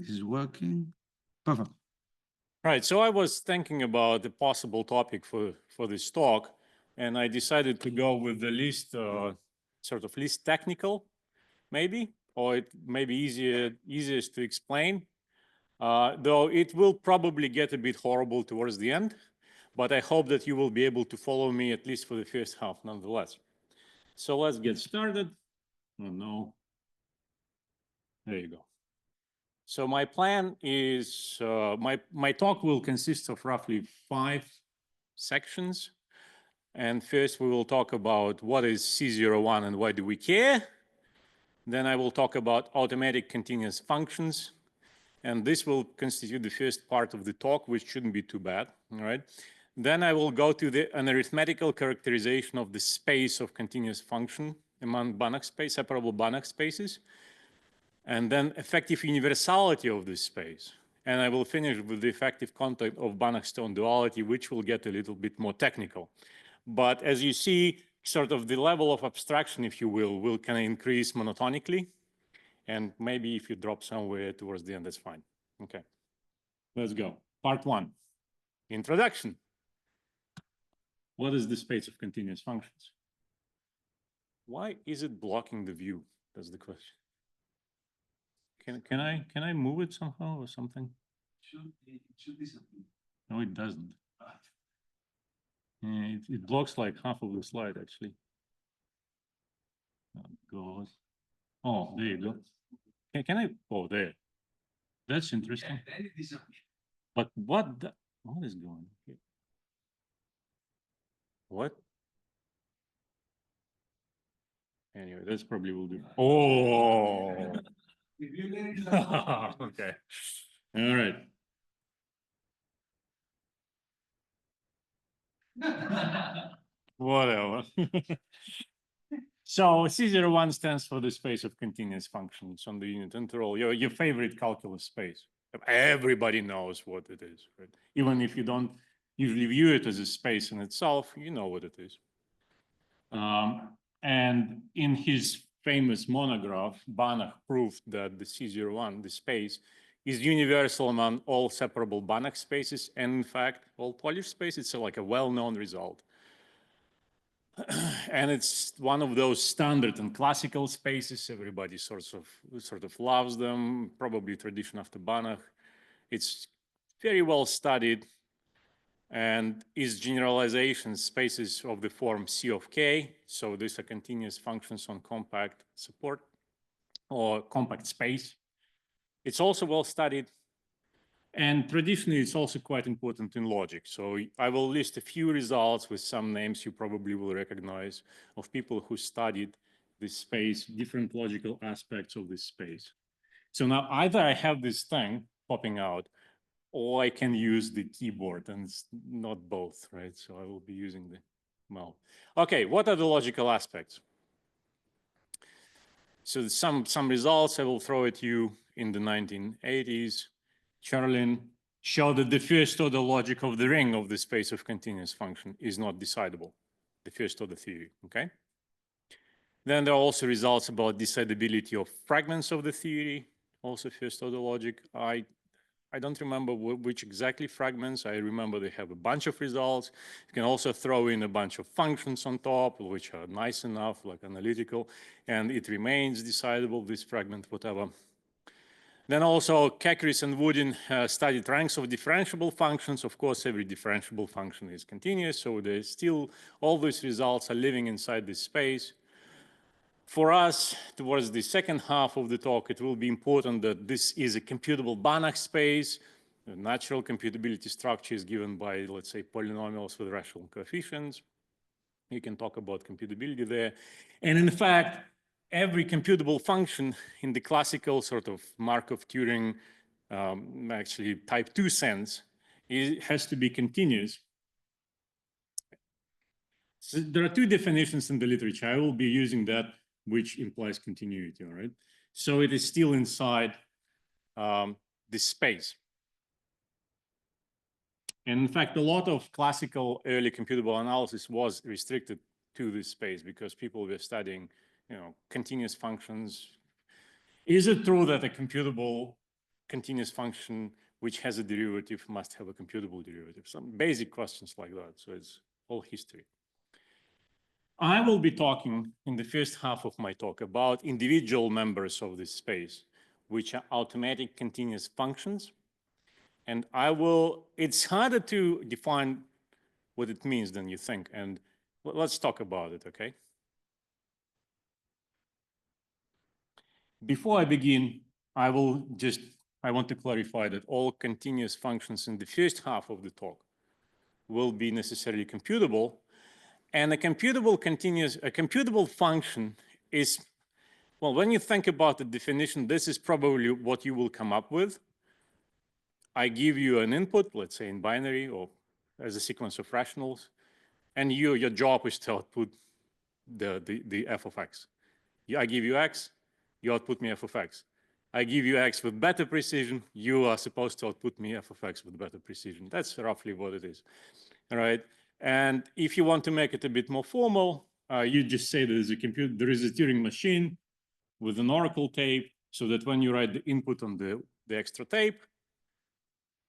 This is working. Perfect. Right. So I was thinking about the possible topic for this talk, and I decided to go with the least sort of least technical, maybe, or it may be easiest to explain. Though it will probably get a bit horrible towards the end, but I hope that you will be able to follow me at least for the first half, nonetheless. So let's get started. Oh no. There you go. So my plan is, my talk will consist of roughly 5 sections. And first we will talk about what is C01 and why do we care. Then I will talk about automatic continuous functions. And this will constitute the first part of the talk, which shouldn't be too bad, all right? Then I will go to an arithmetical characterization of the space of continuous function among Banach space, separable Banach spaces, and then effective universality of this space. And I will finish with the effective content of Banach-Stone duality, which will get a little bit more technical. But as you see, sort of the level of abstraction, if you will kind of increase monotonically. And maybe if you drop somewhere towards the end, that's fine. Okay, let's go. Part 1, introduction. What is the space of continuous functions? Why is it blocking the view? That's the question. Can I move it somehow or something? It should be something. No, it doesn't. It blocks like half of the slide, actually. Oh, God. Oh, there you go. Can I? Oh, there. That's interesting. But what is going on here? What? Anyway, that's probably will do. Oh. Okay. All right. Whatever. So C01 stands for the space of continuous functions on the unit interval, your favorite calculus space. Everybody knows what it is, right? Even if you don't usually view it as a space in itself, you know what it is. And in his famous monograph, Banach proved that the C01, the space, is universal among all separable Banach spaces, and in fact, all Polish spaces. It's like a well-known result. And it's one of those standard and classical spaces. Everybody sort of loves them, probably tradition after Banach. It's very well studied and is generalization spaces of the form C of K. So these are continuous functions on compact support or compact space. It's also well studied. And traditionally, it's also quite important in logic. So I will list a few results with some names you probably will recognize of people who studied this space, different logical aspects of this space. So now either I have this thing popping out, or I can use the keyboard, and it's not both, right? So I will be using the mouse. Okay, what are the logical aspects? So some results I will throw at you in the 1980s. Charlin showed that the first order logic of the ring of the space of continuous function is not decidable, the first order theory, okay? Then there are also results about decidability of fragments of the theory, also first order logic. I don't remember which exactly fragments. I remember they have a bunch of results. You can also throw in a bunch of functions on top, which are nice enough, like analytical, and it remains decidable, this fragment, whatever. Then also Kekris and Woodin studied ranks of differentiable functions. Of course, every differentiable function is continuous, so there's still all these results are living inside this space. For us, towards the second half of the talk, it will be important that this is a computable Banach space. The natural computability structure is given by, let's say, polynomials with rational coefficients. You can talk about computability there. And in fact, every computable function in the classical sort of Markov-Turing, actually type 2 sense, has to be continuous. So there are two definitions in the literature. I will be using that, which implies continuity, all right? So it is still inside this space. And in fact, a lot of classical early computable analysis was restricted to this space because people were studying, continuous functions. Is it true that a computable continuous function which has a derivative must have a computable derivative. Some basic questions like that. So it's all history. I will be talking in the first half of my talk about individual members of this space, which are automatic continuous functions. And it's harder to define what it means than you think. And let's talk about it, okay? Before I begin, I want to clarify that all continuous functions in the first half of the talk will be necessarily computable. And a computable function is, well, when you think about the definition, this is probably what you will come up with. I give you an input, let's say in binary or as a sequence of rationals, and your job is to output the f of x. I give you x, you output me f of x. I give you x with better precision, you are supposed to output me f of x with better precision. That's roughly what it is, all right? And if you want to make it a bit more formal, you just say there is a Turing machine with an oracle tape, so that when you write the input on the extra tape,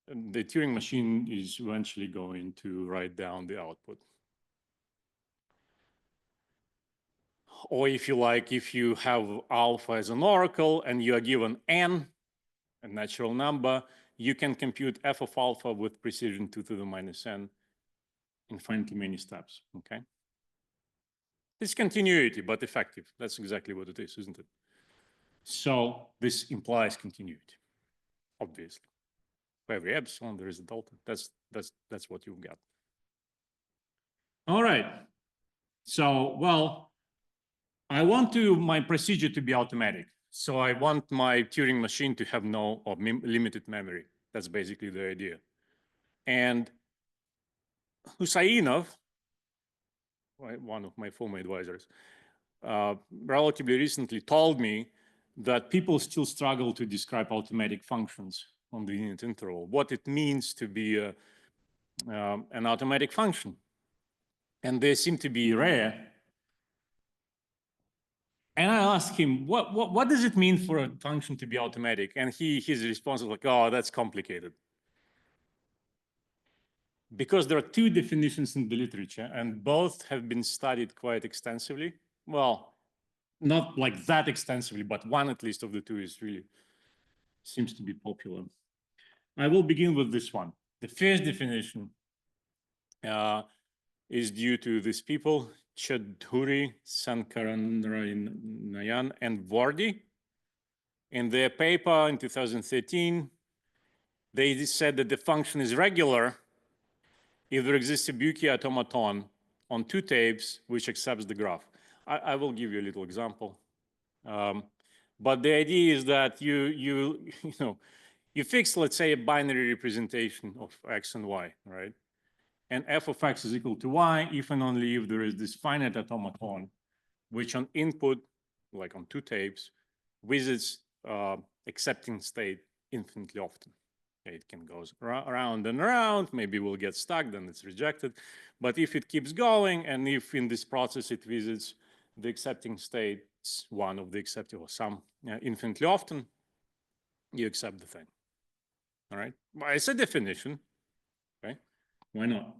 the Turing machine is eventually going to write down the output. Or if you like, if you have alpha as an oracle and you are given n, a natural number, you can compute f of alpha with precision 2 to the minus n, infinitely many steps, okay? It's continuity, but effective. That's exactly what it is, isn't it? So this implies continuity, obviously. For every epsilon, there is a delta. That's what you've got. All right. So, well, I want my procedure to be automatic. So I want my Turing machine to have no or limited memory. That's basically the idea. And Husainov, one of my former advisors, relatively recently told me that people still struggle to describe automatic functions on the unit interval, what it means to be an automatic function. And they seem to be rare. And I asked him, what does it mean for a function to be automatic? And his response was like, oh, that's complicated. Because there are two definitions in the literature, and both have been studied quite extensively. Well, not like that extensively, but one at least of the two seems to be popular. I will begin with this one. The first definition is due to these people, Chaudhuri, Sankaranayan, and Vardy. In their paper in 2013, they said that the function is regular if there exists a Buki automaton on two tapes which accepts the graph. I will give you a little example. But the idea is that you fix, let's say, a binary representation of x and y, right? And f of x is equal to y if and only if there is this finite automaton, which on input, like on two tapes, visits accepting state infinitely often. It can go around and around, maybe we'll get stuck, then it's rejected. But if it keeps going, and if in this process it visits the accepting states, one of the accepting or some infinitely often, you accept the thing. All right, well, it's a definition, okay? Why not?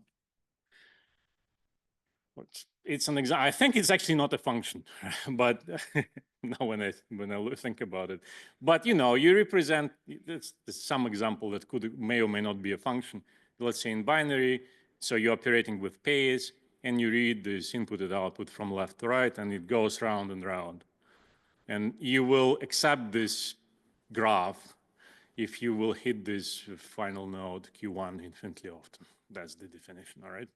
It's an example. I think it's actually not a function, but now when I think about it, but you represent some example that may or may not be a function. Let's say in binary, so you're operating with pairs, and you read this input and output from left to right, and it goes round and round, and you will accept this graph if you will hit this final node Q1 infinitely often. That's the definition. All right,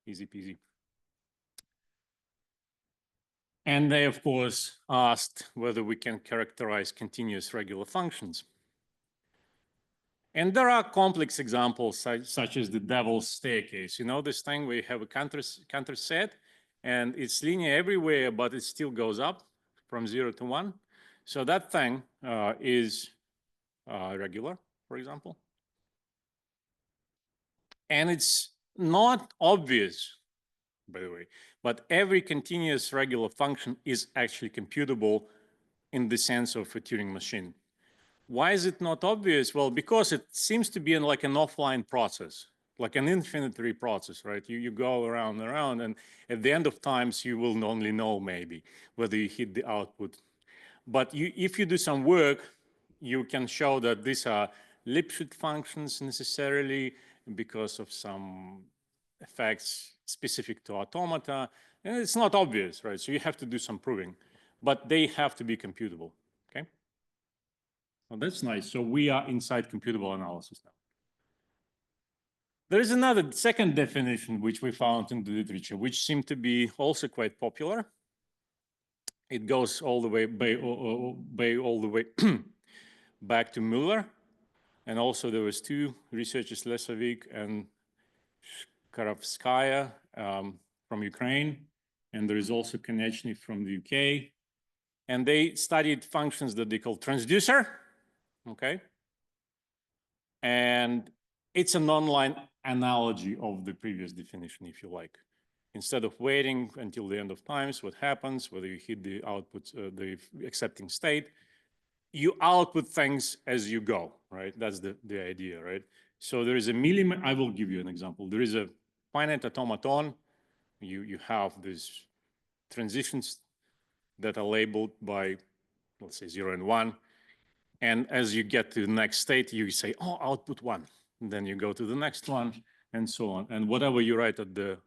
easy peasy. And they, of course, asked whether we can characterize continuous regular functions. And there are complex examples such as the devil's staircase. You know this thing where you have a counter set, and it's linear everywhere, but it still goes up from 0 to 1. So that thing is regular, for example. And it's not obvious, by the way, but every continuous regular function is actually computable in the sense of a Turing machine. Why is it not obvious? Well, because it seems to be like an offline process, like an infinitary process, right? You go around and around, and at the end of times, you will only know maybe whether you hit the output. But if you do some work, you can show that these are Lipschitz functions necessarily because of some effects specific to automata. And it's not obvious, right? So you have to do some proving, but they have to be computable, okay? Well, that's nice. So we are inside computable analysis now. There is another second definition which we found in the literature, which seemed to be also quite popular. It goes all the way all the way back to Müller, and also there was two researchers, Lesavik and Karavskaya from Ukraine, and there is also Konechny from the UK, and they studied functions that they call transducer, okay, and it's an online analogy of the previous definition, if you like. Instead of waiting until the end of times, what happens, whether you hit the output, the accepting state, you output things as you go, right? That's the idea, right? So there is a millimeter, I will give you an example. There is a finite automaton. You have these transitions that are labeled by, let's say, 0 and 1. And as you get to the next state, you say, oh, output 1. And then you go to the next one, and so on. And whatever you write at the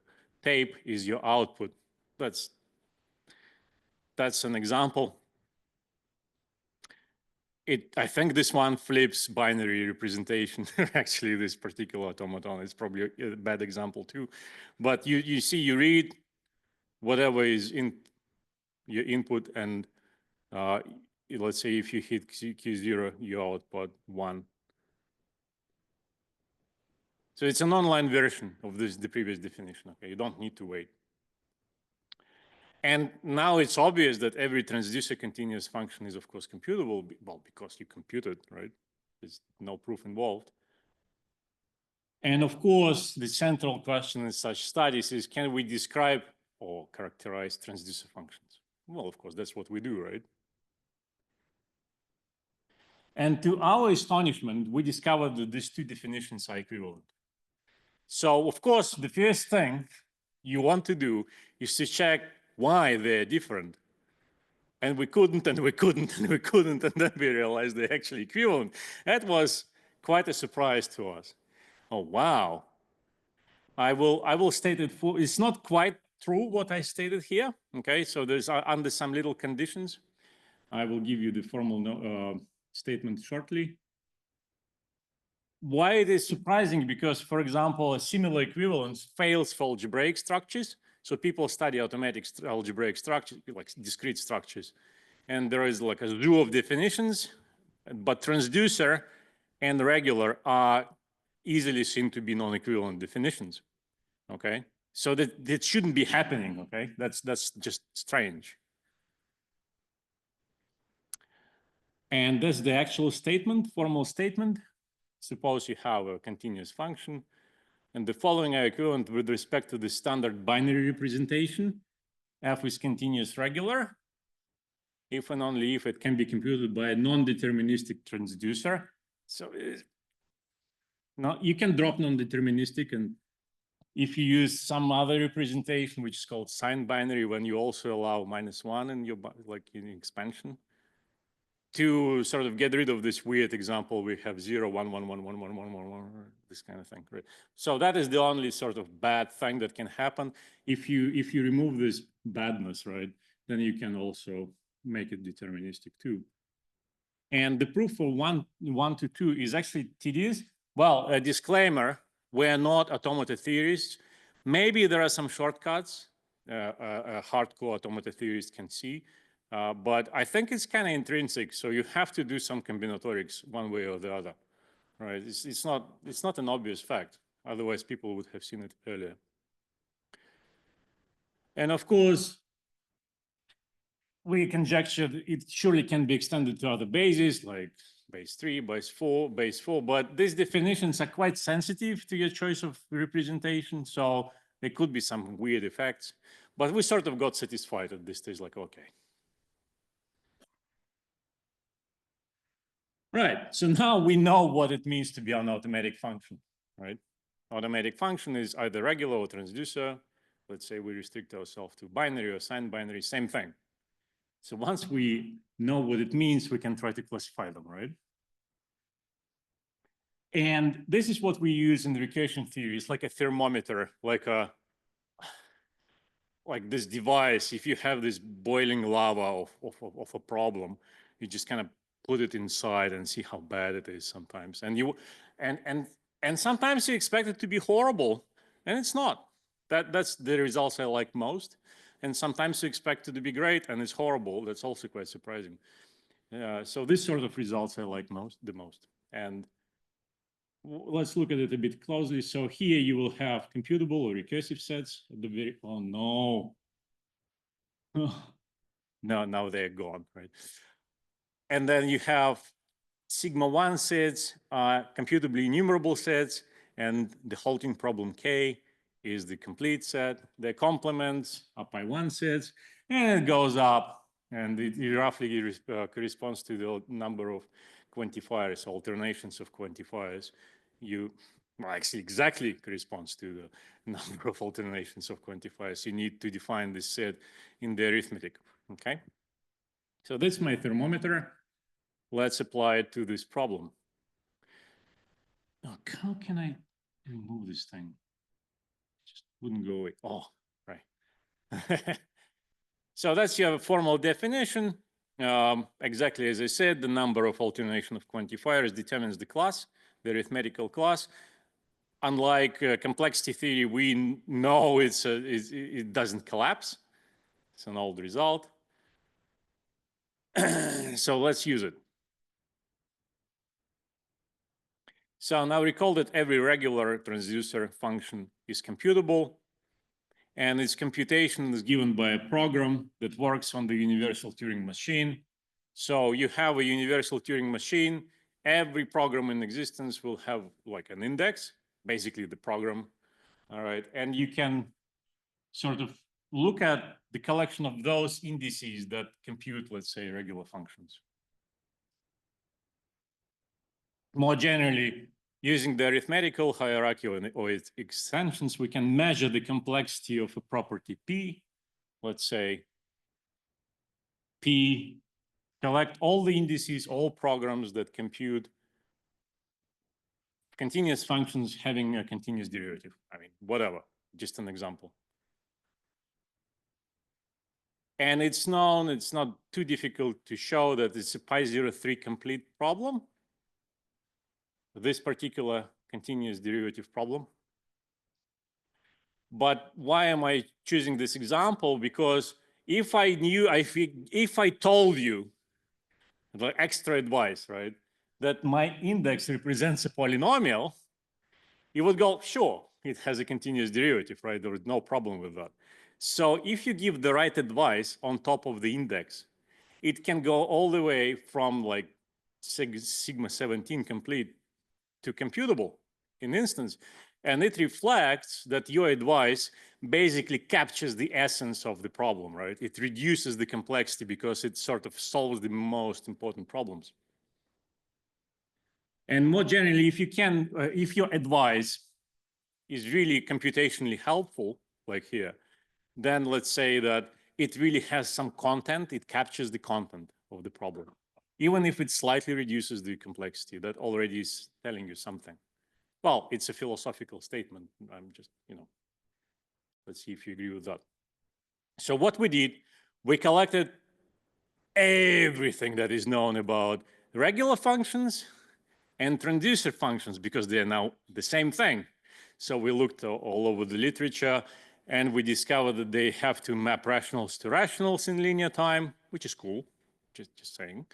tape is your output. That's an example. I think this one flips binary representation. Actually, this particular automaton is probably a bad example too. But you see, you read whatever is in your input, and let's say if you hit Q0, you output 1. So it's an online version of the previous definition. Okay, you don't need to wait. And now it's obvious that every transducer continuous function is, of course, computable, well, because you compute it, right? There's no proof involved. And of course, the central question in such studies is, can we describe or characterize transducer functions? Well, of course, that's what we do, right? And to our astonishment, we discovered that these two definitions are equivalent. So, of course, the first thing you want to do is to check why they're different. And we couldn't, and we couldn't, and we couldn't, and then we realized they're actually equivalent. That was quite a surprise to us. Oh, wow. I will state it for, it's not quite true what I stated here, okay? So there's under some little conditions. I will give you the formal statement shortly. Why it is surprising? Because, for example, a similar equivalence fails for algebraic structures. So people study automatic algebraic structures, like discrete structures. And there is like a zoo of definitions, but transducer and regular are easily seen to be non-equivalent definitions, okay? So that shouldn't be happening, okay? That's just strange. And that's the actual statement, formal statement. Suppose you have a continuous function, and the following are equivalent with respect to the standard binary representation. F is continuous regular, if and only if it can be computed by a non-deterministic transducer. So now you can drop non-deterministic, and if you use some other representation, which is called signed binary, when you also allow -1 in your, like in expansion, to sort of get rid of this weird example, we have 0, 1, 1, 1, 1, 1, 1, 1, 1, this kind of thing, right? So that is the only sort of bad thing that can happen. If you remove this badness, right, then you can also make it deterministic too. And the proof for 1 to 2 is actually tedious. Well, a disclaimer, we're not automata theorists. Maybe there are some shortcuts hardcore automata theorists can see. But I think it's kind of intrinsic, so you have to do some combinatorics one way or the other, right? It's not an obvious fact. Otherwise, people would have seen it earlier. And of course, we conjecture that it surely can be extended to other bases like base 3, base 4, but these definitions are quite sensitive to your choice of representation, so there could be some weird effects. But we sort of got satisfied at this stage, like, okay. Right, so now we know what it means to be an automatic function, right? Automatic function is either regular or transducer. Let's say we restrict ourselves to binary or signed binary, same thing. So once we know what it means, we can try to classify them, right? And this is what we use in the recursion theory. It's like a thermometer, like this device. If you have this boiling lava of a problem, you just kind of put it inside and see how bad it is sometimes. And sometimes you expect it to be horrible, and it's not. That's the results I like most. And sometimes you expect it to be great, and it's horrible. That's also quite surprising. So this sort of results I like the most. And let's look at it a bit closely. So here you will have computable or recursive sets at the very, oh no. No, now they're gone, right? And then you have sigma 1 sets, computably enumerable sets, and the halting problem K is the complete set. The complements are pi 1 sets, and it goes up, and it roughly corresponds to the number of quantifiers, alternations of quantifiers. Well, actually exactly corresponds to the number of alternations of quantifiers. You need to define this set in the arithmetic, okay? So that's my thermometer. Let's apply it to this problem. Oh, how can I remove this thing? It just wouldn't go away. Oh, right. So that's your formal definition. Exactly as I said, the number of alternation of quantifiers determines the class, the arithmetical class. Unlike complexity theory, we know it doesn't collapse. It's an old result. So let's use it. So now recall that every regular transducer function is computable, and its computation is given by a program that works on the universal Turing machine. So you have a universal Turing machine. Every program in existence will have like an index, basically the program. All right, and you can sort of look at the collection of those indices that compute, let's say, regular functions. More generally, using the arithmetical hierarchy or its extensions, we can measure the complexity of a property P. Let's say P, collect all the indices, all programs that compute continuous functions having a continuous derivative. I mean, whatever, just an example. And it's known, it's not too difficult to show that it's a pi03 complete problem. This particular continuous derivative problem. But why am I choosing this example? Because if I told you the extra advice, right, that my index represents a polynomial, you would go, sure, it has a continuous derivative, right? There is no problem with that. So if you give the right advice on top of the index, it can go all the way from like sigma 17 complete to computable in instance. And it reflects that your advice basically captures the essence of the problem, right? It reduces the complexity because it sort of solves the most important problems. And more generally, if your advice is really computationally helpful, like here, then let's say that it really has some content, it captures the content of the problem. Even if it slightly reduces the complexity, that already is telling you something. Well, it's a philosophical statement. I'm just, let's see if you agree with that. So what we did, we collected everything that is known about regular functions and transducer functions because they're now the same thing. So we looked all over the literature and we discovered that they have to map rationals to rationals in linear time, which is cool, just saying.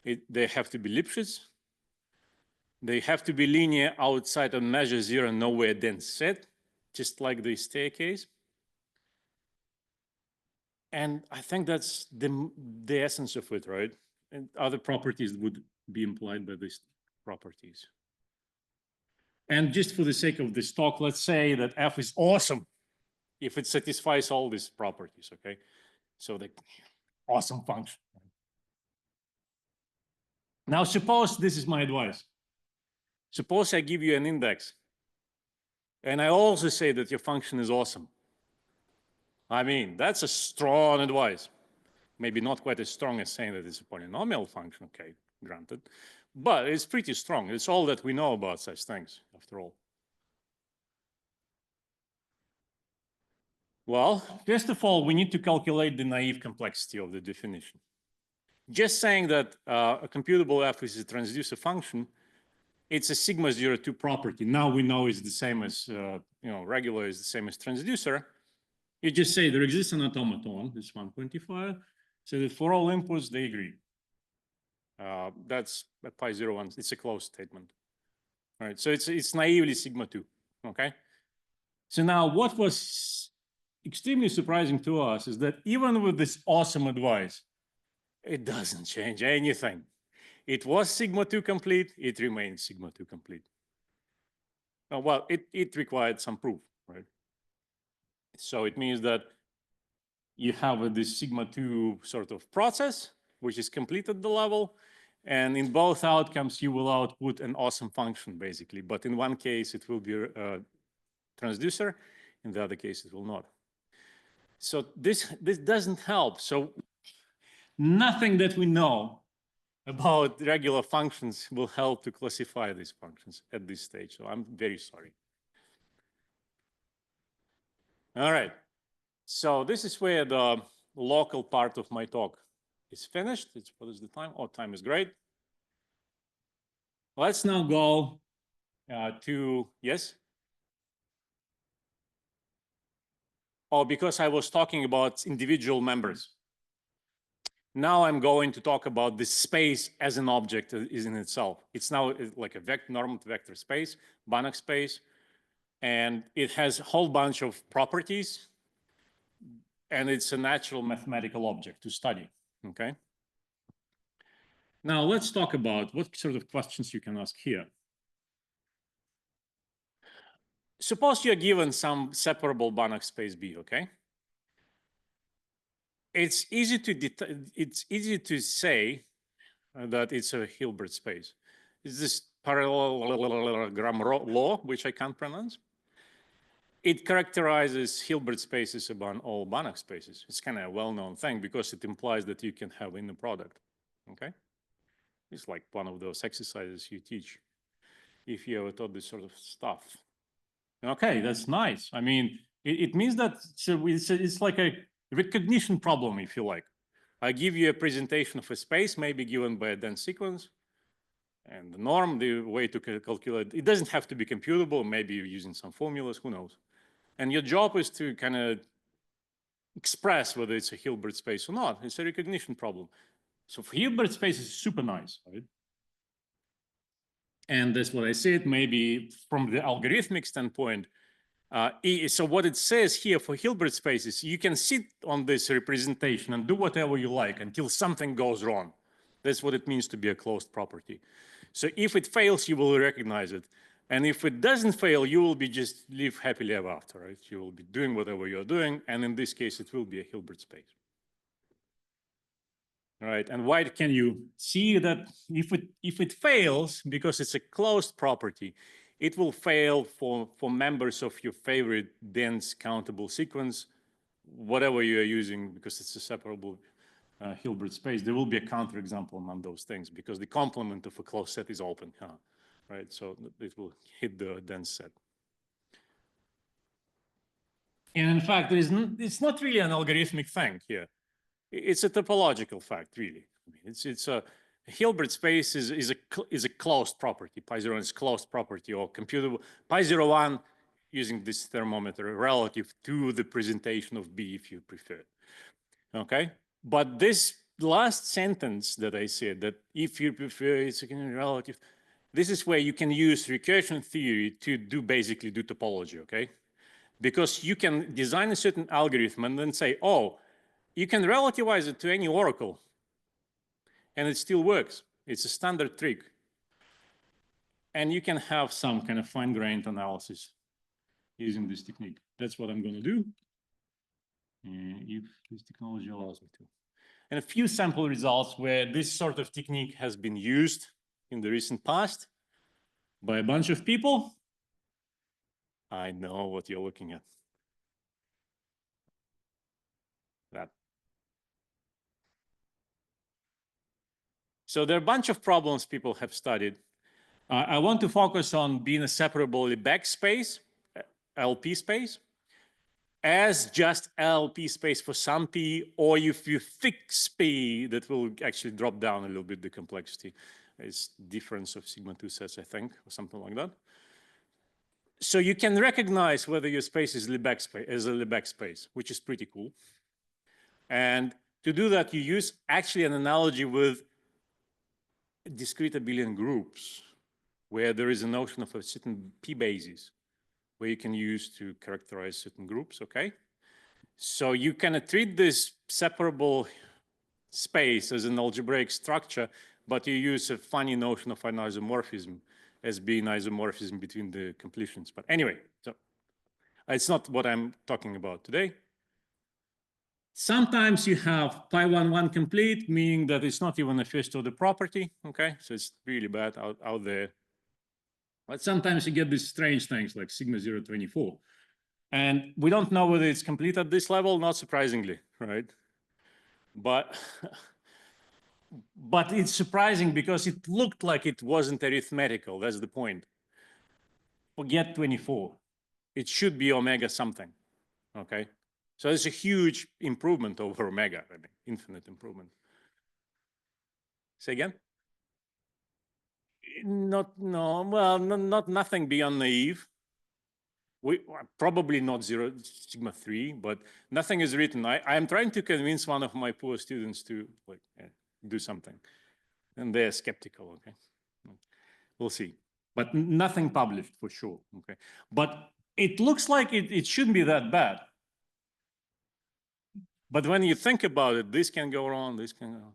They have to be Lipschitz. They have to be linear outside of measure zero, nowhere dense set, just like the staircase. And I think that's the essence of it, right? And other properties would be implied by these properties. And just for the sake of this talk, let's say that F is awesome if it satisfies all these properties, okay? So the awesome function. Now, suppose this is my advice. Suppose I give you an index, and I also say that your function is awesome. I mean, that's a strong advice. Maybe not quite as strong as saying that it's a polynomial function, okay, granted. But it's pretty strong. It's all that we know about such things, after all. Well, first of all, we need to calculate the naive complexity of the definition. Just saying that a computable f is a transducer function, it's a sigma 0,2 property. Now we know it's the same as, regular is the same as transducer. You just say there exists an automaton, this 1.25, so that for all inputs, they agree. That's a pi 0,1, it's a closed statement. All right, so it's naively sigma 2, okay? So now what was extremely surprising to us is that even with this awesome advice, it doesn't change anything. It was sigma 2 complete, it remains sigma 2 complete. Well, it required some proof, right? So it means that you have this sigma 2 sort of process, which is complete at the level. And in both outcomes, you will output an awesome function, basically. But in one case, it will be a transducer. In the other case, it will not. So this doesn't help. So nothing that we know about regular functions will help to classify these functions at this stage. So I'm very sorry. All right. So this is where the local part of my talk is finished. What is the time? Oh, time is great. Let's now go to, yes? Oh, because I was talking about individual members. Now I'm going to talk about the space as an object is in itself. It's now like a normed vector space, Banach space, and it has a whole bunch of properties, and it's a natural mathematical object to study, okay? Now let's talk about what sort of questions you can ask here. Suppose you're given some separable Banach space B, okay? It's easy to say that it's a Hilbert space. It's this parallelogram law, which I can't pronounce. It characterizes Hilbert spaces about all Banach spaces. It's kind of a well-known thing because it implies that you can have inner product, okay? It's like one of those exercises you teach if you ever taught this sort of stuff. Okay, that's nice. I mean, it means that it's like a recognition problem, if you like. I give you a presentation of a space, maybe given by a dense sequence, and the norm, the way to calculate, it doesn't have to be computable, maybe you're using some formulas, who knows. And your job is to kind of express whether it's a Hilbert space or not. It's a recognition problem. So for Hilbert space is super nice, right? And that's what I said, maybe from the algorithmic standpoint. So what it says here for Hilbert spaces, you can sit on this representation and do whatever you like until something goes wrong. That's what it means to be a closed property. So if it fails, you will recognize it. And if it doesn't fail, you will be just live happily ever after, right? You will be doing whatever you're doing. And in this case, it will be a Hilbert space. All right, and why can you see that if it fails, because it's a closed property, it will fail for members of your favorite dense countable sequence, whatever you are using, because it's a separable Hilbert space. There will be a counterexample among those things because the complement of a closed set is open, right? So it will hit the dense set. And in fact, it's not really an algorithmic thing here. It's a topological fact, really. I mean, it's a Hilbert space is a closed property. Pi 0 is closed property or computable. Pi 0,1 using this thermometer relative to the presentation of B, if you prefer. Okay, but this last sentence that I said, that if you prefer, it's again relative. This is where you can use recursion theory to basically do topology. Okay, because you can design a certain algorithm and then say, oh, you can relativize it to any oracle, and it still works. It's a standard trick. And you can have some kind of fine-grained analysis using this technique. That's what I'm going to do, if this technology allows me to. and a few sample results where this sort of technique has been used in the recent past by a bunch of people. I know what you're looking at. That. So there are a bunch of problems people have studied. I want to focus on being a separable Lebesgue space, LP space, as just LP space for some P, or if you fix P, that will actually drop down a little bit the complexity. It's difference of sigma 2 sets, I think, or something like that. So you can recognize whether your space is Lebesgue space, as a Lebesgue space, which is pretty cool. And to do that, you use actually an analogy with discrete abelian groups, where there is a notion of a certain P basis, where you can use to characterize certain groups, okay? So you can treat this separable space as an algebraic structure, but you use a funny notion of an isomorphism as being isomorphism between the completions. But anyway, so it's not what I'm talking about today. Sometimes you have pi11 complete, meaning that it's not even a first order property, okay? So it's really bad out there. But sometimes you get these strange things like sigma 024. And we don't know whether it's complete at this level, not surprisingly, right? But it's surprising because it looked like it wasn't arithmetical. That's the point. Forget 24. It should be omega something, okay? So it's a huge improvement over omega, I mean, infinite improvement. Say again? Not nothing beyond naive. We probably not zero sigma 3, but nothing is written. I am trying to convince one of my poor students to do something, and they're skeptical. Okay, we'll see, but nothing published for sure. Okay, but it looks like it shouldn't be that bad. But when you think about it, this can go wrong. This can go.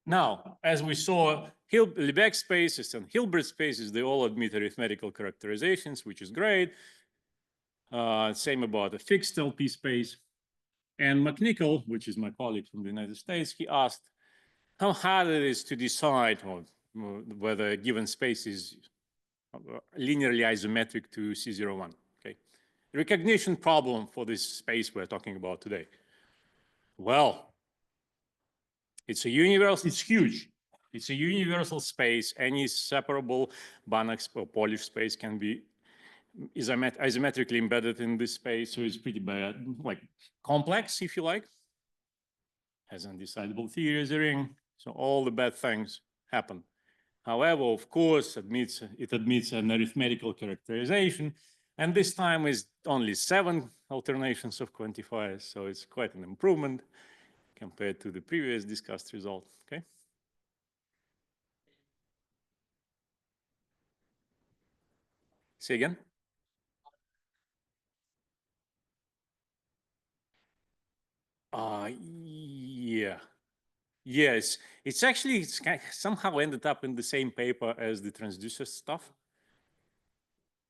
Now, as we saw, Lebesgue spaces and Hilbert spaces, they all admit arithmetical characterizations, which is great. Same about a fixed LP space. And McNichol, which is my colleague from the United States, he asked how hard it is to decide whether a given space is linearly isometric to C01. Okay, recognition problem for this space we're talking about today. Well, it's a universal, it's huge. It's a universal space. Any separable Banach or Polish space can be isometrically embedded in this space. So it's pretty bad, like complex, if you like. Has undecidable theory as a ring. So all the bad things happen. However, of course, it admits an arithmetical characterization. And this time is only 7 alternations of quantifiers. So it's quite an improvement compared to the previous discussed result, okay? Say again? Yeah. Yes, it's actually somehow ended up in the same paper as the transducer stuff.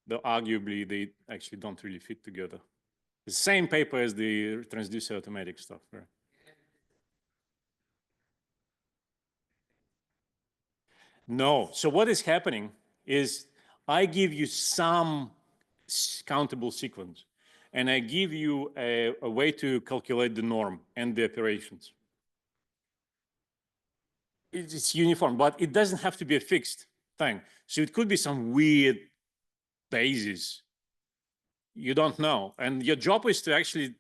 Though arguably they actually don't really fit together. The same paper as the transducer automatic stuff, right? No. So what is happening is I give you some countable sequence, and I give you a way to calculate the norm and the operations. It's uniform, but it doesn't have to be a fixed thing. So it could be some weird basis. You don't know. And your job is to actually,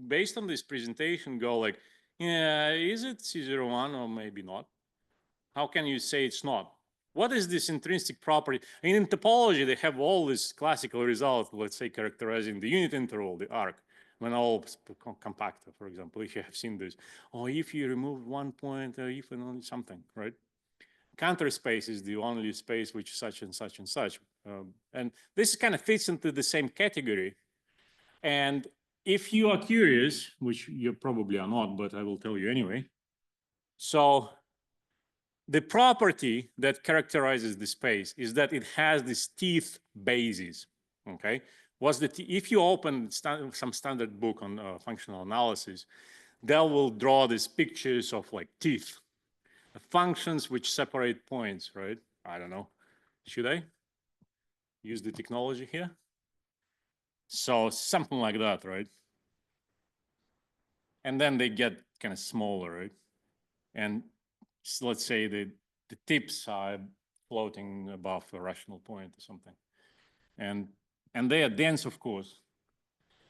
based on this presentation, go like, yeah, is it C01 or maybe not? How can you say it's not? What is this intrinsic property? I mean, in topology, they have all these classical results, let's say, characterizing the unit interval, the arc, when all compactor, for example, if you have seen this. Or if you remove 1 point, or if and only something, right? Counter space is the only space which such and such and such. And this kind of fits into the same category. And if you are curious, which you probably are not, but I will tell you anyway. So the property that characterizes the space is that it has this teeth basis, okay? if you open some standard book on functional analysis, they will draw these pictures of like teeth, functions which separate points, right? I don't know. Should I use the technology here? So something like that, right? And then they get kind of smaller, right? And so let's say the tips are floating above a rational point or something. And they are dense, of course.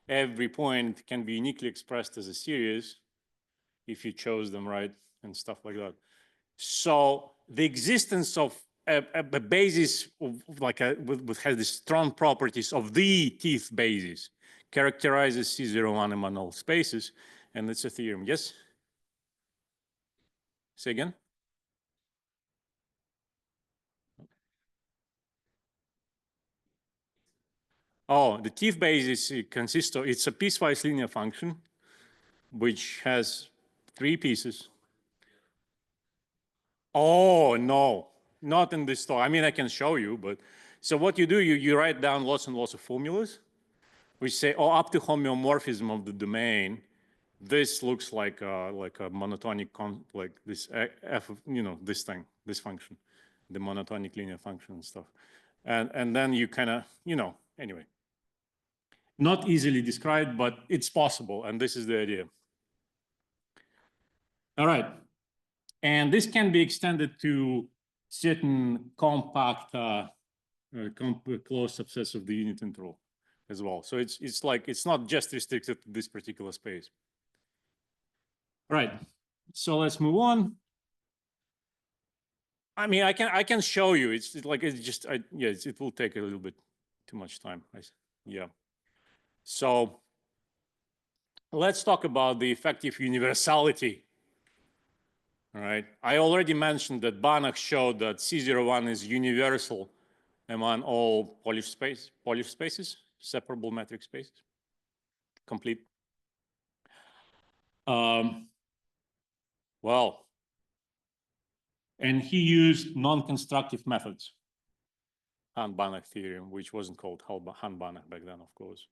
Every point can be uniquely expressed as a series if you chose them right and stuff like that. So the existence of a basis of like has the strong properties of the teeth basis characterizes C01 among all spaces, and it's a theorem. Yes? Say again? Oh, the teeth basis consists of, it's a piecewise linear function which has 3 pieces. Oh, no, not in this talk. I mean, I can show you, but so what you do, you write down lots and lots of formulas which say, oh, up to homeomorphism of the domain, this looks like a monotonic, like this f of, this thing, this function, the monotonic linear function and stuff. And then you kind of, anyway. Not easily described, but it's possible, and this is the idea. All right. And this can be extended to certain compact closed subsets of the unit interval as well. So it's like, it's not just restricted to this particular space. All right. So let's move on. I mean, I can show you. It's like, it's just, it will take a little bit too much time. Yeah. So let's talk about the effective universality. All right. I already mentioned that Banach showed that C01 is universal among all Polish spaces, separable metric spaces, complete. Well, and he used non-constructive methods. Hahn-Banach theorem, which wasn't called Hahn-Banach back then, of course.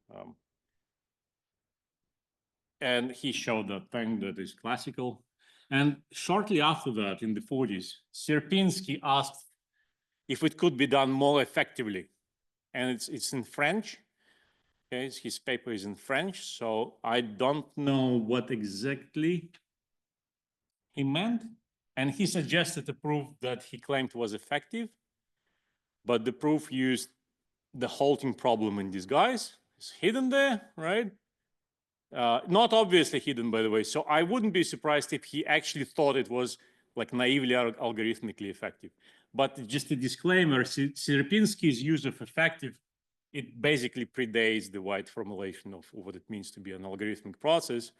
And he showed that thing that is classical. And shortly after that, in the 40s, Sierpinski asked if it could be done more effectively. And it's in French. Okay, his paper is in French, so I don't know what exactly he meant. And he suggested a proof that he claimed was effective, but the proof used the halting problem in disguise. It's hidden there, right? Not obviously hidden, by the way. So I wouldn't be surprised if he actually thought it was like naively algorithmically effective. But just a disclaimer, Sierpinski's use of effective, it basically predates the wide formulation of what it means to be an algorithmic process.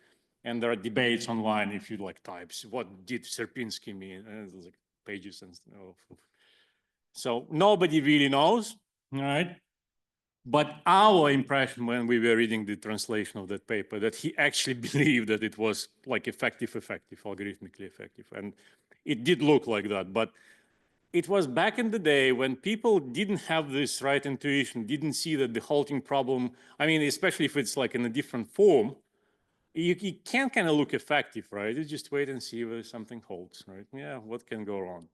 And there are debates online if you like types, what did Sierpinski mean? And there's like pages and stuff. So nobody really knows, all right? But our impression when we were reading the translation of that paper, that he actually believed that it was like effective, algorithmically effective. And it did look like that, but it was back in the day when people didn't have this right intuition, didn't see that the halting problem, I mean, especially if it's like in a different form, you can't kind of look effective, right? You just wait and see whether something holds, right? Yeah, what can go wrong,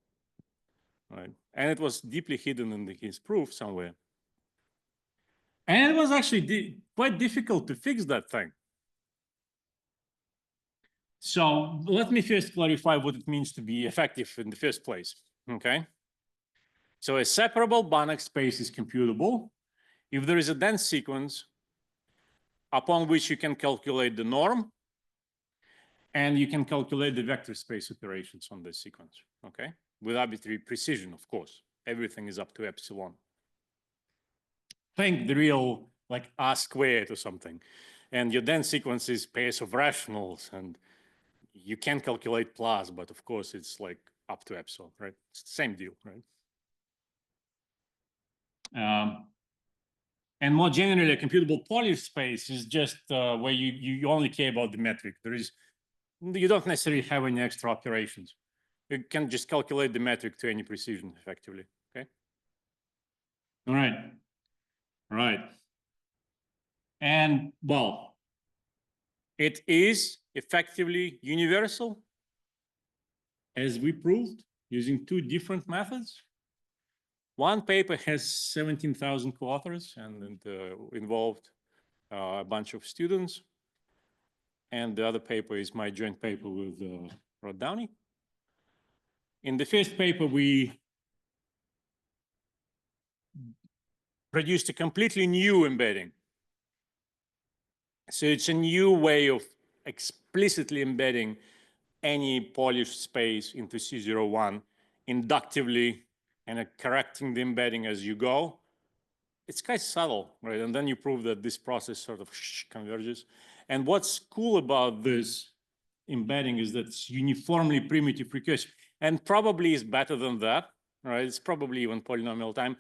right? And it was deeply hidden in his proof somewhere. And it was actually quite difficult to fix that thing. So let me first clarify what it means to be effective in the first place, okay? So a separable Banach space is computable if there is a dense sequence upon which you can calculate the norm and you can calculate the vector space operations on this sequence, okay? With arbitrary precision, of course. Everything is up to epsilon. Think the real like R squared or something. And your dense sequence is pairs of rationals, and you can calculate plus, but of course it's like up to epsilon, right? It's the same deal, right? And more generally, a computable Polish space is just where you only care about the metric. You don't necessarily have any extra operations. You can just calculate the metric to any precision effectively, okay? All right. And well, it is effectively universal, as we proved using two different methods. One paper has 17,000 co-authors and involved a bunch of students. And the other paper is my joint paper with Rod Downey. In the first paper, we produced a completely new embedding. So it's a new way of explicitly embedding any Polish space into C01 inductively and correcting the embedding as you go. It's quite subtle, right? And then you prove that this process sort of converges. And what's cool about this embedding is that it's uniformly primitive recursive, and probably is better than that, right? It's probably even polynomial time.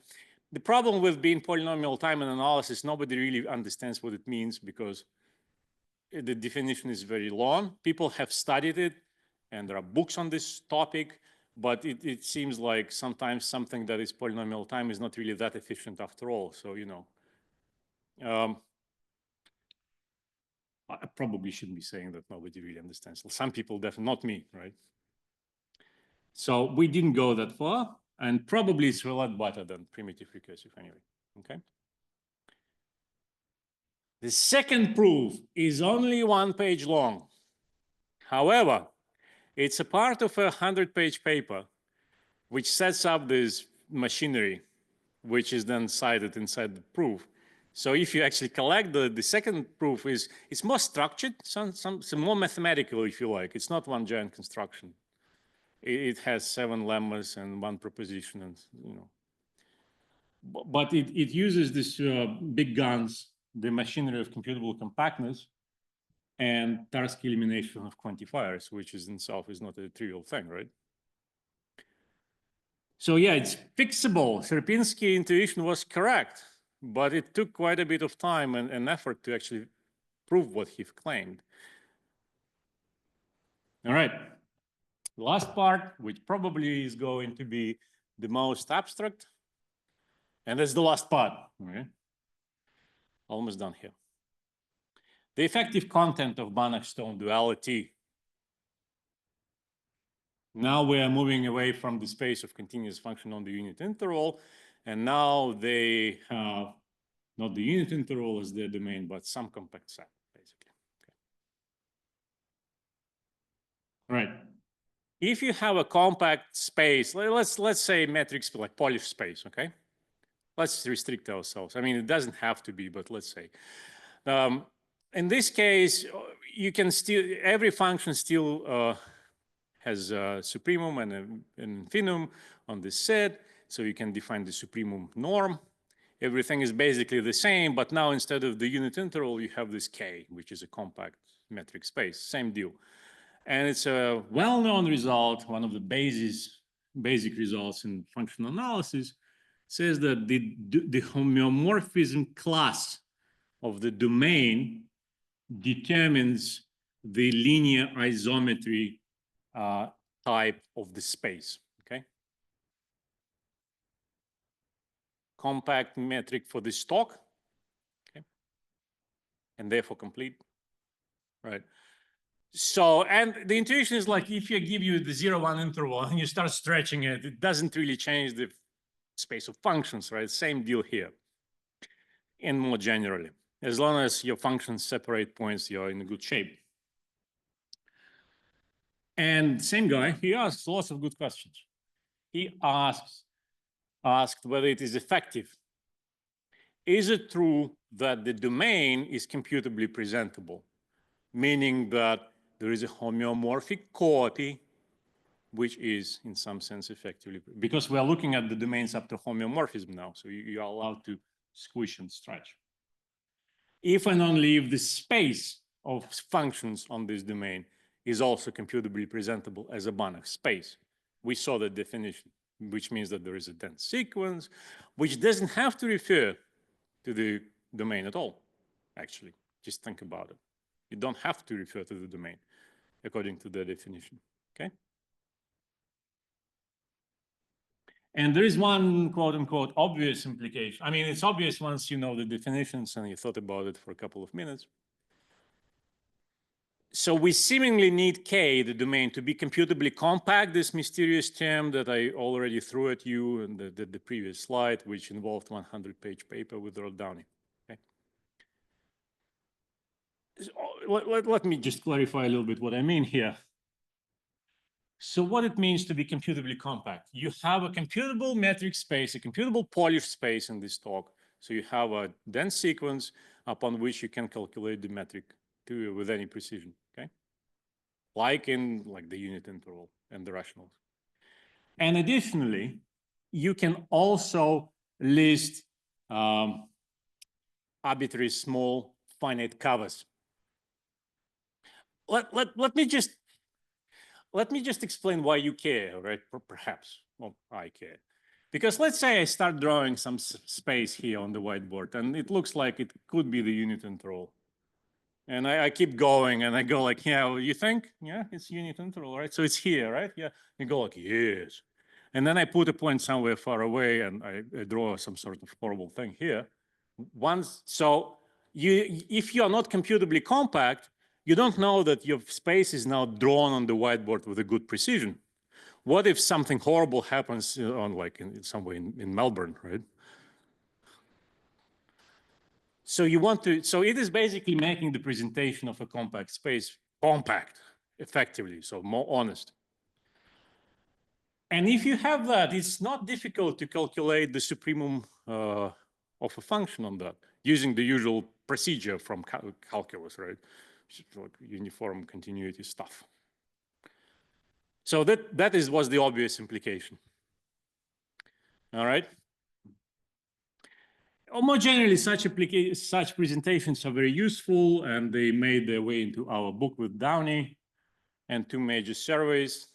The problem with being polynomial time in analysis, nobody really understands what it means because the definition is very long. People have studied it, and there are books on this topic, but it seems like sometimes something that is polynomial time is not really that efficient after all. So, you know, I probably shouldn't be saying that nobody really understands. Some people definitely, not me, right? So we didn't go that far, and probably it's a lot better than primitive recursive anyway, okay? The second proof is only 1 page long. However, it's a part of a 100-page paper which sets up this machinery, which is then cited inside the proof. So if you actually collect the second proof, it's more structured, some more mathematical, if you like. It's not one giant construction. It has 7 lemmas and 1 proposition, and you know. But it uses this big guns, the machinery of computable compactness, and Tarski elimination of quantifiers, which is in itself is not a trivial thing, right? So yeah, it's fixable. Sierpinski's intuition was correct, but it took quite a bit of time and effort to actually prove what he claimed. All right. The last part, which probably is going to be the most abstract, and that's the last part. Okay? Almost done here. The effective content of Banach-Stone duality. Now we are moving away from the space of continuous function on the unit interval, and now they have not the unit interval as their domain, but some compact set, basically. Okay. All right. If you have a compact space, let's say metric space, like Polish space, okay? Let's restrict ourselves. I mean, it doesn't have to be, but let's say. In this case, you can still, every function still has a supremum and an infimum on this set. So you can define the supremum norm. Everything is basically the same, but now instead of the unit interval, you have this K, which is a compact metric space, same deal. And it's a well-known result, one of the basic results in functional analysis, says that the homeomorphism class of the domain determines the linear isometry type of the space, okay? Compact metric for the stock, okay? And therefore complete, right? So, and the intuition is like, if you give you the 0-1 interval and you start stretching it, it doesn't really change the space of functions, right? Same deal here. And more generally, as long as your functions separate points, you're in good shape. And same guy, he asks lots of good questions. He asked whether it is effective. Is it true that the domain is computably presentable? Meaning that there is a homeomorphic copy, which is in some sense effectively, because we're looking at the domains up to homeomorphism now, so you are allowed to squish and stretch. If and only if the space of functions on this domain is also computably presentable as a Banach space. We saw the definition, which means that there is a dense sequence, which doesn't have to refer to the domain at all, actually. Just think about it. You don't have to refer to the domain according to the definition, okay? And there is one quote unquote obvious implication. I mean, it's obvious once you know the definitions and you thought about it for a couple of minutes. So we seemingly need K, the domain, to be computably compact, this mysterious term that I already threw at you in the previous slide, which involved 100-page paper with Rod Downey. Okay. So let me just clarify a little bit what I mean here. So what it means to be computably compact. You have a computable metric space, a computable Polish space in this talk. So you have a dense sequence upon which you can calculate the metric with any precision, okay? Like in the unit interval and the rationals. And additionally, you can also list arbitrary small finite covers. Let me just explain why you care, right? Perhaps, well, I care. Because let's say I start drawing some space here on the whiteboard, and it looks like it could be the unit interval. And I keep going, and I go like, yeah, well, you think? Yeah, it's unit interval, right? So it's here, right? Yeah. You go like, yes. And then I put a point somewhere far away, and I draw some sort of horrible thing here. So if you are not computably compact, you don't know that your space is now drawn on the whiteboard with a good precision. What if something horrible happens on somewhere in Melbourne, right? So it is basically making the presentation of a compact space compact, effectively, so more honest. And if you have that, it's not difficult to calculate the supremum of a function on that using the usual procedure from calculus, right? Like uniform continuity stuff. So that was the obvious implication. All right. More generally, such presentations are very useful, and they made their way into our book with Downey and two major surveys.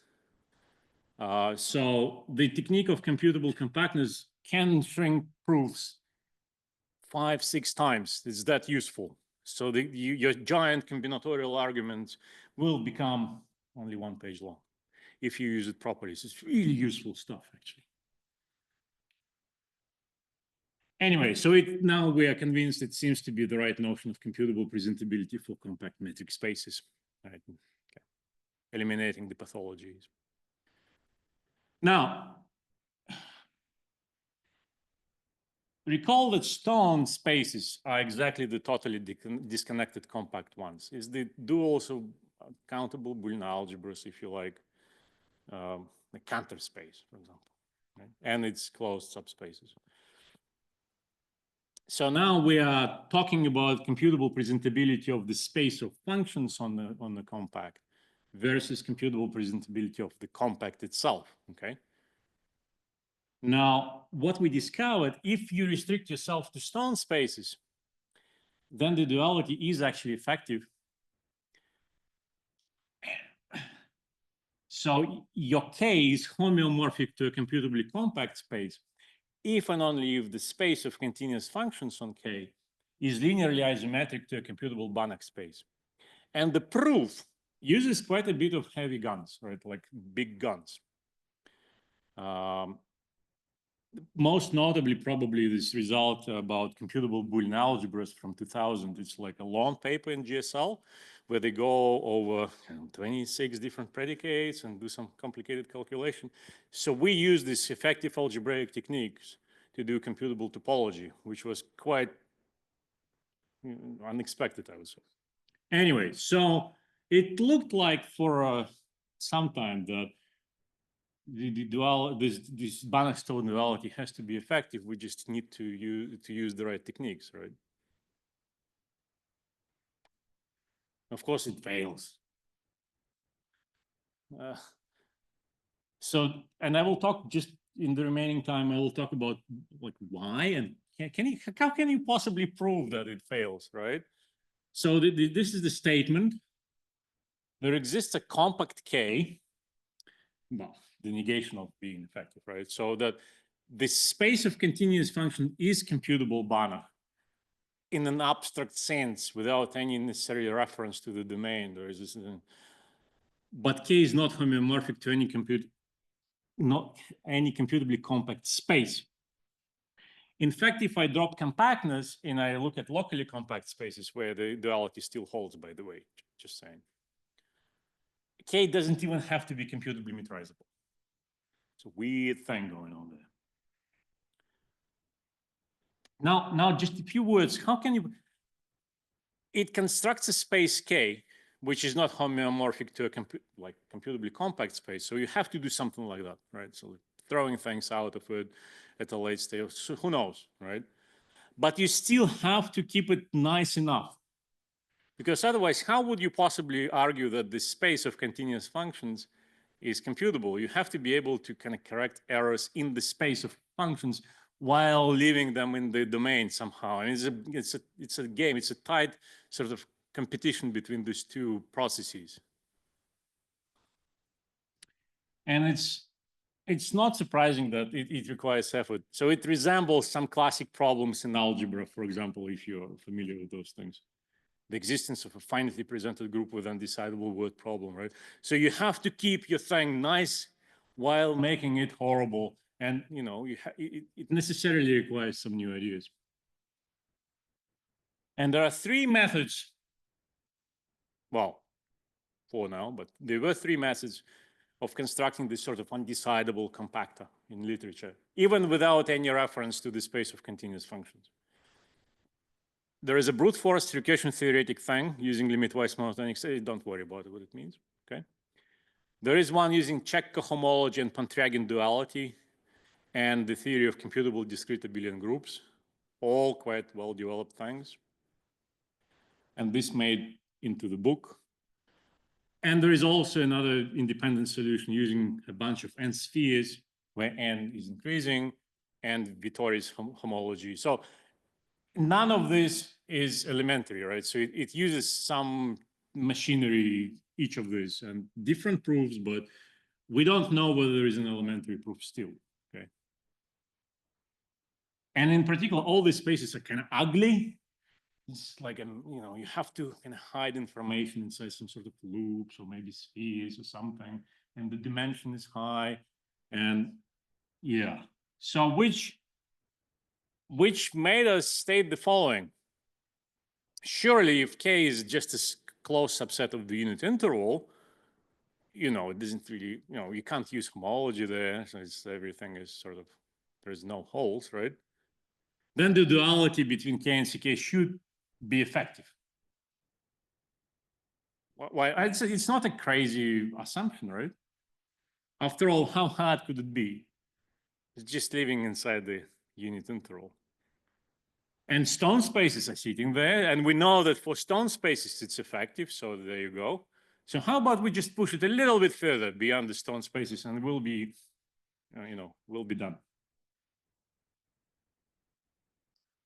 So the technique of computable compactness can shrink proofs 5-6 times. It's that useful. So your giant combinatorial arguments will become only 1 page long if you use it properly. So it's really useful stuff, actually. Anyway, so now we are convinced it seems to be the right notion of computable presentability for compact metric spaces, right? Okay. Eliminating the pathologies. Now, recall that Stone spaces are exactly the totally disconnected compact ones. Do also countable Boolean algebras, if you like, the Cantor space, for example, right? And its closed subspaces. So now we are talking about computable presentability of the space of functions on the compact versus computable presentability of the compact itself, okay? Now, what we discovered, if you restrict yourself to Stone spaces, then the duality is actually effective. So your K is homeomorphic to a computably compact space if and only if the space of continuous functions on K is linearly isometric to a computable Banach space. And the proof uses quite a bit of heavy guns, right? Like big guns. Most notably, probably this result about computable Boolean algebras from 2000. It's like a long paper in GSL where they go over 26 different predicates and do some complicated calculation. So we use these effective algebraic techniques to do computable topology, which was quite unexpected, I would say. Anyway, so it looked like for some time that this Banach-Stone duality has to be effective. We just need to use the right techniques, right? Of course, it fails. And I will talk just in the remaining time. I will talk about like why and how can you possibly prove that it fails, right? So this is the statement. There exists a compact K. Well, the negation of being effective, right? So that the space of continuous function is computable Banach in an abstract sense without any necessary reference to the domain. There is this, but K is not homeomorphic to any compute. not any computably compact space. In fact, if I drop compactness and I look at locally compact spaces where the duality still holds, by the way, just saying, K doesn't even have to be computably meterizable. It's a weird thing going on there. Now just a few words. How can you? It constructs a space K, which is not homeomorphic to a computably compact space. So you have to do something like that, right? So throwing things out of it at a late stage, so who knows, right? But you still have to keep it nice enough. Because otherwise, how would you possibly argue that the space of continuous functions is computable? You have to be able to kind of correct errors in the space of functions while leaving them in the domain somehow. And it's a game, it's a tight sort of competition between these two processes. And it's not surprising that it requires effort. So it resembles some classic problems in algebra, for example, if you're familiar with those things. The existence of a finitely presented group with undecidable word problem, right? So you have to keep your thing nice while making it horrible. And you know, it necessarily requires some new ideas. And there are three methods, well, 4 now, but there were 3 methods of constructing this sort of undecidable compactor in literature, even without any reference to the space of continuous functions. There is a brute force recursion theoretic thing using limit-wise monotonic. Don't worry about what it means, okay? There is one using Check cohomology and Pontryagin duality and the theory of computable discrete abelian groups, all quite well-developed things. And this made into the book. And there is also another independent solution using a bunch of n spheres where n is increasing and Vittori's homology. So none of this is elementary, right? So it uses some machinery, each of these, and different proofs, but we don't know whether there is an elementary proof still, okay? And in particular, all these spaces are kind of ugly. It's like, you know, you have to kind of hide information inside some sort of loops or maybe spheres or something, and the dimension is high, and yeah. So which made us state the following. Surely if K is just a close subset of the unit interval, you know, it doesn't really, you know, you can't use homology there, so everything is sort of, there's no holes, right? Then the duality between K and CK should be effective. Why? It's not a crazy assumption, right? After all, how hard could it be? It's just living inside the unit interval. And stone spaces are sitting there, and we know that for stone spaces it's effective, so there you go. So how about we just push it a little bit further beyond the stone spaces and we'll be, you know, we'll be done.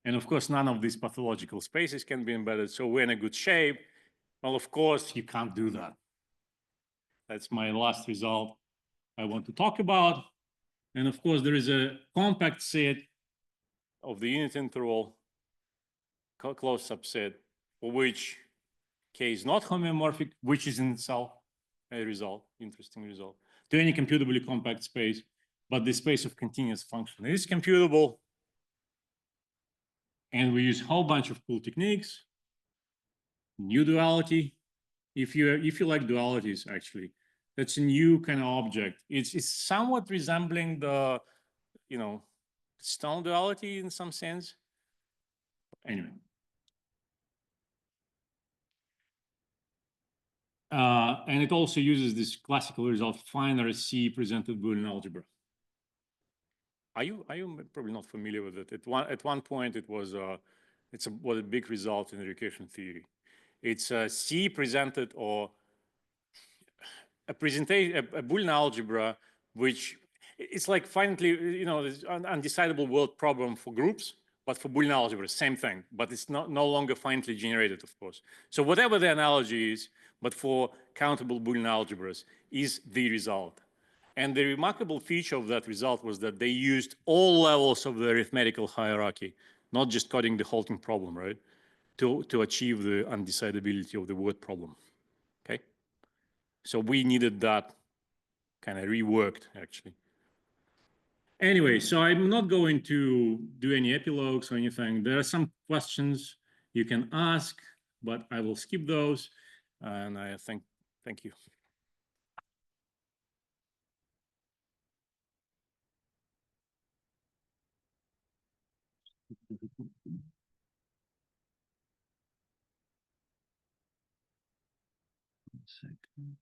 And of course, none of these pathological spaces can be embedded, so we're in a good shape. Well, of course, you can't do that. That's my last result I want to talk about. And of course, there is a compact set of the unit interval, closed subset, for which K is not homeomorphic, which is in itself a result, interesting result, to any computably compact space, but the space of continuous function is computable. And we use a whole bunch of cool techniques. New duality. If you like dualities, actually, that's a new kind of object. It's somewhat resembling the, you know, stone duality in some sense. Anyway. And it also uses this classical result, finer C presented Boolean algebra. Are you probably not familiar with it? At one point, it was what a big result in the recursion theory. It's a C presented or a presentation, a Boolean algebra, which it's like finally, you know, there's an undecidable word problem for groups, but for Boolean algebra, same thing, but it's no longer finitely generated, of course. So whatever the analogy is, but for countable Boolean algebras, is the result. And the remarkable feature of that result was that they used all levels of the arithmetical hierarchy, not just coding the halting problem, right, to achieve the undecidability of the word problem, okay? So we needed that kind of reworked, actually. Anyway, so I'm not going to do any epilogues or anything. There are some questions you can ask, but I will skip those. And I thank you. One second.